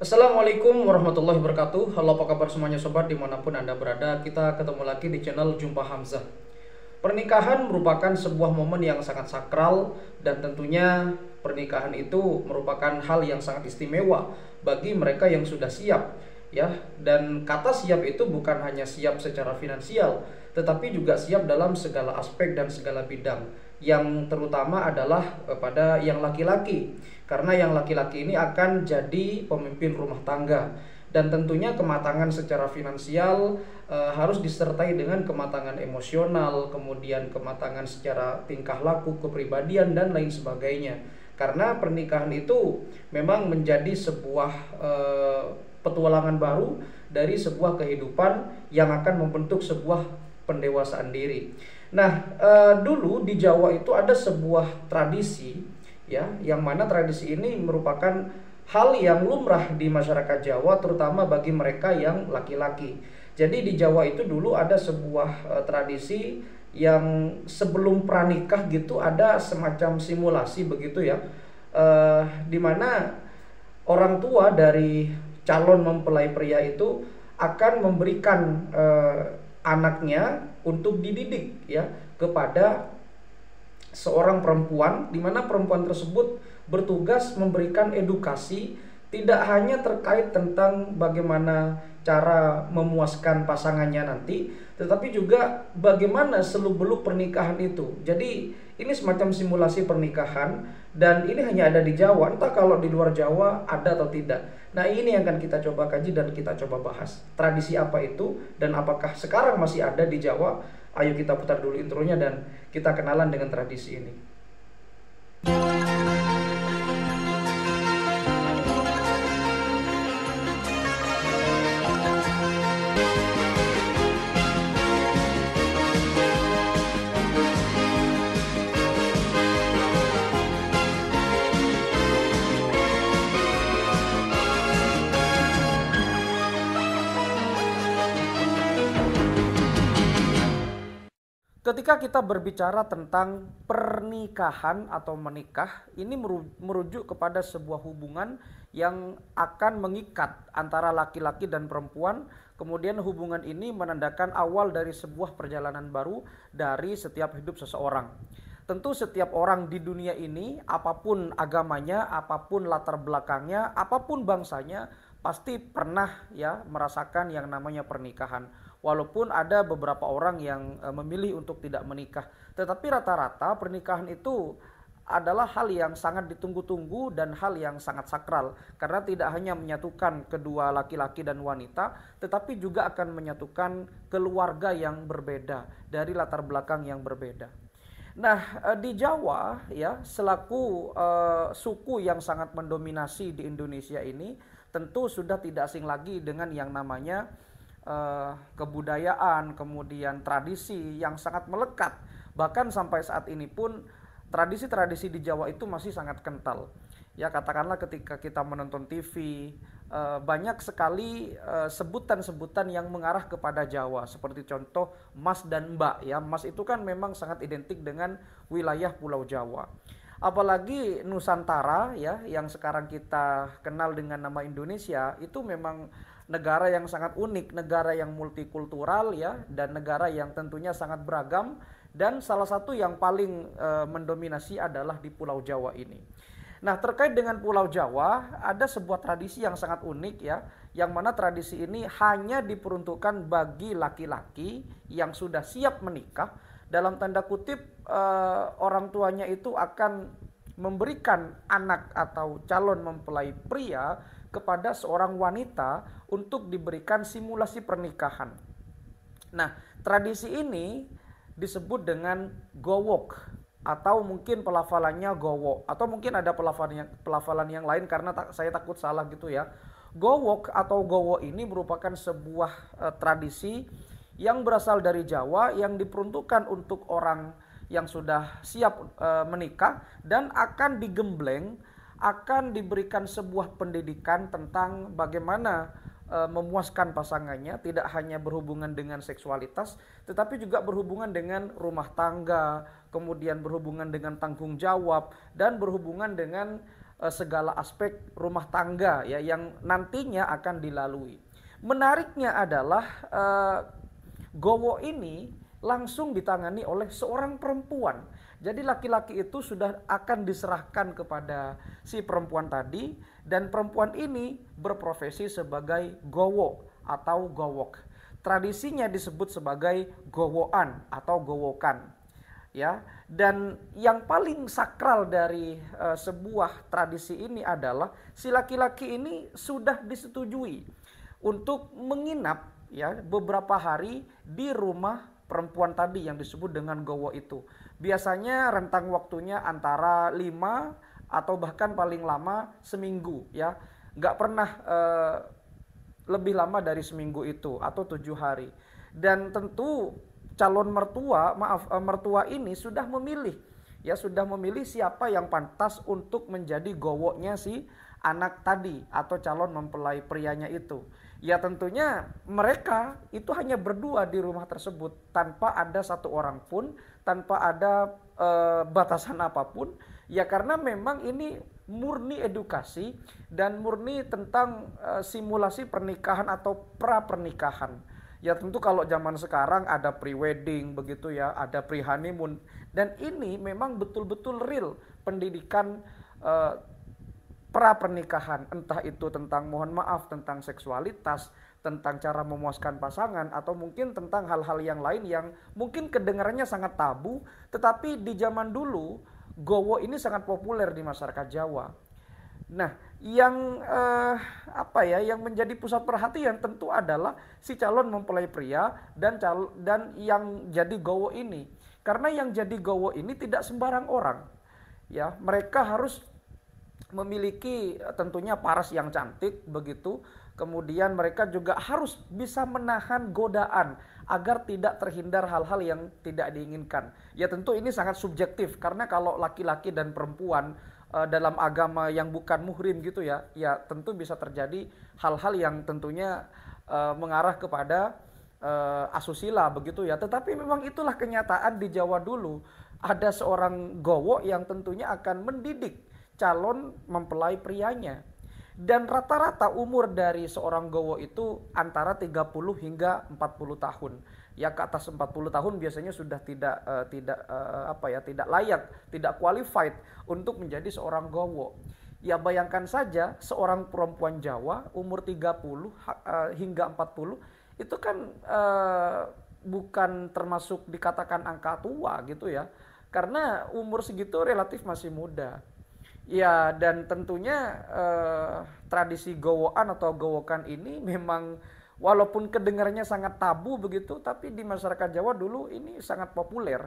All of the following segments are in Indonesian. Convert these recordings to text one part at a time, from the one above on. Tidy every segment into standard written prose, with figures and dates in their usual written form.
Assalamualaikum warahmatullahi wabarakatuh. Halo, apa kabar semuanya sobat dimanapun Anda berada. Kita ketemu lagi di channel Jumpa Hamzah. Pernikahan merupakan sebuah momen yang sangat sakral, dan tentunya pernikahan itu merupakan hal yang sangat istimewa bagi mereka yang sudah siap, ya. Dan kata siap itu bukan hanya siap secara finansial, tetapi juga siap dalam segala aspek dan segala bidang. Yang terutama adalah pada yang laki-laki, karena yang laki-laki ini akan jadi pemimpin rumah tangga, dan tentunya kematangan secara finansial harus disertai dengan kematangan emosional, kemudian kematangan secara tingkah laku, kepribadian, dan lain sebagainya. Karena pernikahan itu memang menjadi sebuah petualangan baru dari sebuah kehidupan yang akan membentuk sebuah pendewasaan diri. Nah, dulu di Jawa itu ada sebuah tradisi, ya, yang mana tradisi ini merupakan hal yang lumrah di masyarakat Jawa, terutama bagi mereka yang laki-laki. Jadi di Jawa itu dulu ada sebuah tradisi yang sebelum pranikah gitu ada semacam simulasi begitu, ya, di mana orang tua dari calon mempelai pria itu akan memberikan anaknya untuk dididik, ya, kepada seorang perempuan, di mana perempuan tersebut bertugas memberikan edukasi tidak hanya terkait tentang bagaimana cara memuaskan pasangannya nanti, tetapi juga bagaimana seluk-beluk pernikahan itu. Jadi ini semacam simulasi pernikahan, dan ini hanya ada di Jawa. Entah kalau di luar Jawa ada atau tidak. Nah, ini yang akan kita coba kaji dan kita coba bahas. Tradisi apa itu dan apakah sekarang masih ada di Jawa? Ayo kita putar dulu intronya dan kita kenalan dengan tradisi ini. Ketika kita berbicara tentang pernikahan atau menikah, ini merujuk kepada sebuah hubungan yang akan mengikat antara laki-laki dan perempuan. Kemudian hubungan ini menandakan awal dari sebuah perjalanan baru dari setiap hidup seseorang. Tentu setiap orang di dunia ini, apapun agamanya, apapun latar belakangnya, apapun bangsanya, pasti pernah, ya, merasakan yang namanya pernikahan. Walaupun ada beberapa orang yang memilih untuk tidak menikah, tetapi rata-rata pernikahan itu adalah hal yang sangat ditunggu-tunggu dan hal yang sangat sakral, karena tidak hanya menyatukan kedua laki-laki dan wanita, tetapi juga akan menyatukan keluarga yang berbeda dari latar belakang yang berbeda. Nah, di Jawa, ya, selaku suku yang sangat mendominasi di Indonesia ini, tentu sudah tidak asing lagi dengan yang namanya kebudayaan, kemudian tradisi yang sangat melekat. Bahkan sampai saat ini pun tradisi-tradisi di Jawa itu masih sangat kental. Ya, katakanlah ketika kita menonton TV, banyak sekali sebutan-sebutan yang mengarah kepada Jawa, seperti contoh Mas dan Mbak, ya. Mas itu kan memang sangat identik dengan wilayah Pulau Jawa. Apalagi Nusantara, ya, yang sekarang kita kenal dengan nama Indonesia, itu memang negara yang sangat unik, negara yang multikultural, ya, dan negara yang tentunya sangat beragam, dan salah satu yang paling mendominasi adalah di Pulau Jawa ini. Nah, terkait dengan Pulau Jawa, ada sebuah tradisi yang sangat unik, ya, yang mana tradisi ini hanya diperuntukkan bagi laki-laki yang sudah siap menikah. Dalam tanda kutip, orang tuanya itu akan memberikan anak atau calon mempelai pria kepada seorang wanita untuk diberikan simulasi pernikahan. Nah, tradisi ini disebut dengan gowok, atau mungkin pelafalannya gowo, atau mungkin ada pelafalan yang lain karena saya takut salah gitu, ya. Gowok atau gowo ini merupakan sebuah tradisi yang berasal dari Jawa, yang diperuntukkan untuk orang yang sudah siap menikah dan akan digembleng, akan diberikan sebuah pendidikan tentang bagaimana memuaskan pasangannya, tidak hanya berhubungan dengan seksualitas, tetapi juga berhubungan dengan rumah tangga, kemudian berhubungan dengan tanggung jawab, dan berhubungan dengan segala aspek rumah tangga ya yang nantinya akan dilalui. Menariknya adalah gowo ini langsung ditangani oleh seorang perempuan. Jadi laki-laki itu sudah akan diserahkan kepada si perempuan tadi, dan perempuan ini berprofesi sebagai gowo atau gowok. Tradisinya disebut sebagai gowoan atau gowokan. Ya, dan yang paling sakral dari sebuah tradisi ini adalah si laki-laki ini sudah disetujui untuk menginap ya beberapa hari di rumah perempuan tadi yang disebut dengan gowo itu. Biasanya rentang waktunya antara 5 atau bahkan paling lama seminggu ya. Nggak pernah lebih lama dari seminggu itu atau 7 hari. Dan tentu calon mertua ini sudah memilih siapa yang pantas untuk menjadi gowoknya si anak tadi atau calon mempelai prianya itu. Ya tentunya mereka itu hanya berdua di rumah tersebut tanpa ada satu orang pun, tanpa ada batasan apapun. Ya karena memang ini murni edukasi dan murni tentang simulasi pernikahan atau pra pernikahan. Ya tentu kalau zaman sekarang ada pre-wedding begitu ya, ada pre-honeymoon. Dan ini memang betul-betul real pendidikan pra pernikahan, entah itu tentang mohon maaf tentang seksualitas, tentang cara memuaskan pasangan, atau mungkin tentang hal-hal yang lain yang mungkin kedengarannya sangat tabu, tetapi di zaman dulu gowo ini sangat populer di masyarakat Jawa. Nah, yang yang menjadi pusat perhatian tentu adalah si calon mempelai pria dan yang jadi gowo ini. Karena yang jadi gowo ini tidak sembarang orang. Ya, mereka harus memiliki tentunya paras yang cantik begitu. Kemudian mereka juga harus bisa menahan godaan agar tidak terhindar hal-hal yang tidak diinginkan. Ya tentu ini sangat subjektif karena kalau laki-laki dan perempuan dalam agama yang bukan muhrim gitu ya, ya tentu bisa terjadi hal-hal yang tentunya mengarah kepada asusila begitu ya. Tetapi memang itulah kenyataan di Jawa dulu. Ada seorang gowo yang tentunya akan mendidik calon mempelai prianya. Dan rata-rata umur dari seorang gowo itu antara 30 hingga 40 tahun. Ya ke atas 40 tahun biasanya sudah tidak layak, tidak qualified untuk menjadi seorang gowo. Ya bayangkan saja seorang perempuan Jawa umur 30 hingga 40 itu kan bukan termasuk dikatakan angka tua gitu ya. Karena umur segitu relatif masih muda. Ya dan tentunya tradisi gowoan atau gowokan ini memang walaupun kedengarannya sangat tabu begitu, tapi di masyarakat Jawa dulu ini sangat populer.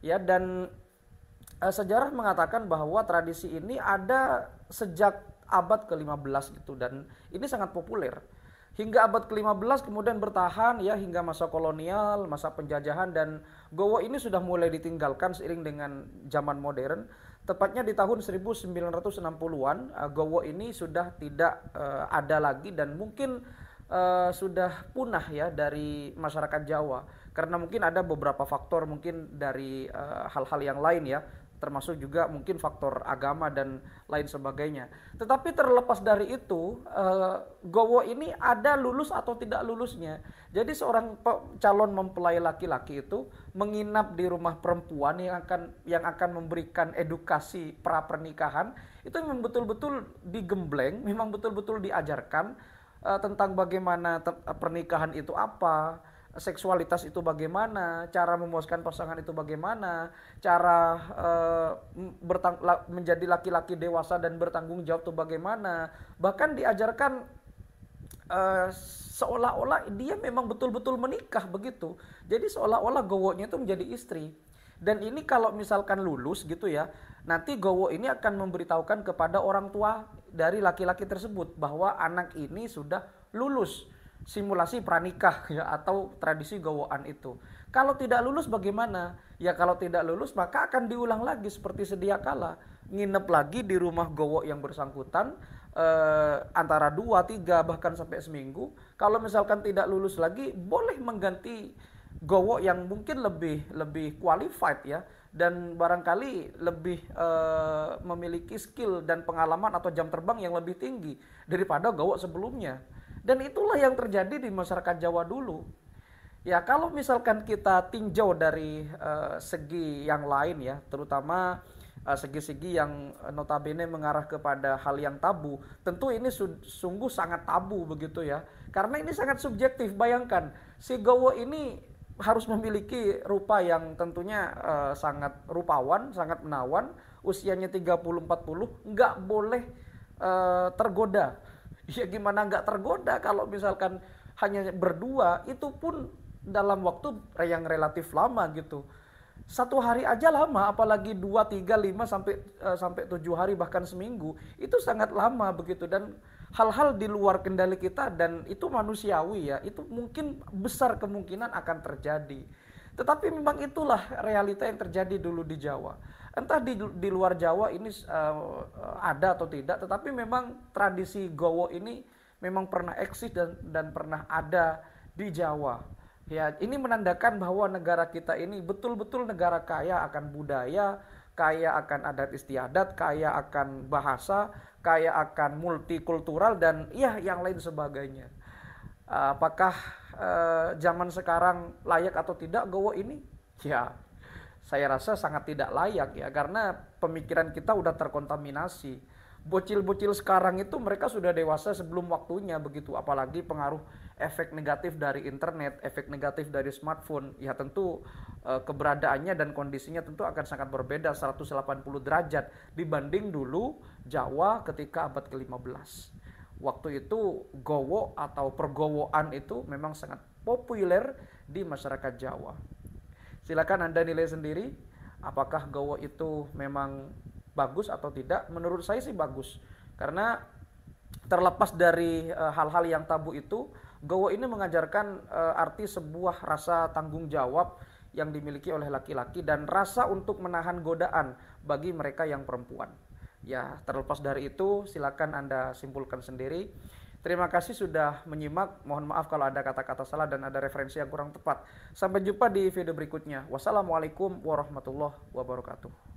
Ya dan sejarah mengatakan bahwa tradisi ini ada sejak abad ke-15 gitu dan ini sangat populer. Hingga abad ke-15 kemudian bertahan ya hingga masa kolonial, masa penjajahan, dan gowo ini sudah mulai ditinggalkan seiring dengan zaman modern. Tepatnya di tahun 1960-an gowo ini sudah tidak ada lagi dan mungkin sudah punah ya dari masyarakat Jawa. Karena mungkin ada beberapa faktor mungkin dari hal-hal yang lain ya, termasuk juga mungkin faktor agama dan lain sebagainya. Tetapi terlepas dari itu, gowo ini ada lulus atau tidak lulusnya. Jadi seorang calon mempelai laki-laki itu menginap di rumah perempuan yang akan memberikan edukasi pra pernikahan, itu memang betul-betul digembleng, memang betul-betul diajarkan tentang bagaimana pernikahan itu apa, seksualitas itu bagaimana, cara memuaskan pasangan itu bagaimana, cara menjadi laki-laki dewasa dan bertanggung jawab itu bagaimana. Bahkan diajarkan seolah-olah dia memang betul-betul menikah begitu. Jadi seolah-olah gowonya itu menjadi istri. Dan ini kalau misalkan lulus gitu ya, nanti gowo ini akan memberitahukan kepada orang tua dari laki-laki tersebut bahwa anak ini sudah lulus simulasi pranikah ya atau tradisi gowoan itu. Kalau tidak lulus bagaimana? Ya kalau tidak lulus maka akan diulang lagi seperti sedia kala. Nginep lagi di rumah gowo yang bersangkutan antara 2, 3 bahkan sampai seminggu. Kalau misalkan tidak lulus lagi boleh mengganti gowo yang mungkin lebih qualified ya, dan barangkali lebih memiliki skill dan pengalaman atau jam terbang yang lebih tinggi daripada gowok sebelumnya. Dan itulah yang terjadi di masyarakat Jawa dulu. Ya, kalau misalkan kita tinjau dari segi yang lain ya, terutama segi-segi yang notabene mengarah kepada hal yang tabu, tentu ini sungguh sangat tabu begitu ya. Karena ini sangat subjektif. Bayangkan, si Gowo ini harus memiliki rupa yang tentunya sangat rupawan, sangat menawan, usianya 30-40, nggak boleh tergoda. Ya gimana nggak tergoda kalau misalkan hanya berdua, itu pun dalam waktu yang relatif lama gitu. Satu hari aja lama, apalagi 2, 3, 5 sampai 7 hari bahkan seminggu. Itu sangat lama begitu, dan hal-hal di luar kendali kita, dan itu manusiawi ya. Itu mungkin besar kemungkinan akan terjadi. Tetapi memang itulah realita yang terjadi dulu di Jawa. Entah di luar Jawa ini ada atau tidak, tetapi memang tradisi Gowo ini memang pernah eksis dan pernah ada di Jawa. Ya, ini menandakan bahwa negara kita ini betul-betul negara kaya akan budaya, kaya akan adat istiadat, kaya akan bahasa, kaya akan multikultural, dan ya yang lain sebagainya. Apakah zaman sekarang layak atau tidak Gowo ini? Ya, saya rasa sangat tidak layak ya, karena pemikiran kita udah terkontaminasi. Bocil-bocil sekarang itu mereka sudah dewasa sebelum waktunya begitu, apalagi pengaruh efek negatif dari internet, efek negatif dari smartphone. Ya tentu keberadaannya dan kondisinya tentu akan sangat berbeda 180 derajat dibanding dulu Jawa ketika abad ke-15. Waktu itu Gowo atau pergowoan itu memang sangat populer di masyarakat Jawa. Silakan Anda nilai sendiri, apakah Gowo itu memang bagus atau tidak. Menurut saya sih bagus, karena terlepas dari hal-hal yang tabu itu, Gowo ini mengajarkan arti sebuah rasa tanggung jawab yang dimiliki oleh laki-laki dan rasa untuk menahan godaan bagi mereka yang perempuan. Ya, terlepas dari itu silakan Anda simpulkan sendiri. Terima kasih sudah menyimak. Mohon maaf kalau ada kata-kata salah dan ada referensi yang kurang tepat. Sampai jumpa di video berikutnya. Wassalamualaikum warahmatullahi wabarakatuh.